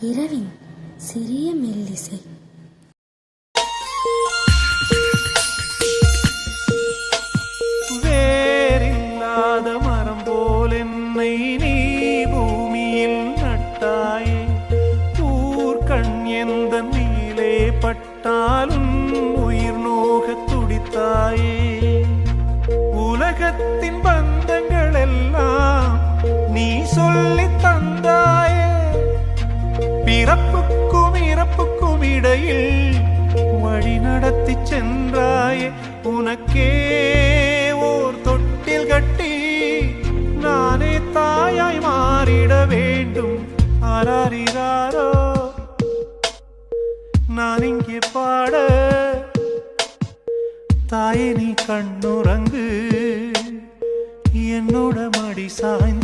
இரவின் சிறிய மெல்லிசை. வேறில்லாத மரம் போல் என்னை நீ பூமியில் நட்டாயே. ஊர்கண் எந்த நீலே பட்டாலும் உயிர் நோக துடித்தாயே. உலகத்தின் பந்தங்கள் எல்லாம் நீ சொல்லி தந்தாயே. பிறப்புக்கும் இறப்புக்கும் இடையில் வழி நடத்தி சென்றாயே. உனக்கே ஓர் தொட்டில் கட்டி நானே தாயாய் மாறிட வேண்டும். ஆராரிராரோ நான் இங்கே பாட, தாயே நீ கண்ணுறங்கு, என்னோட மடி சாய்ந்து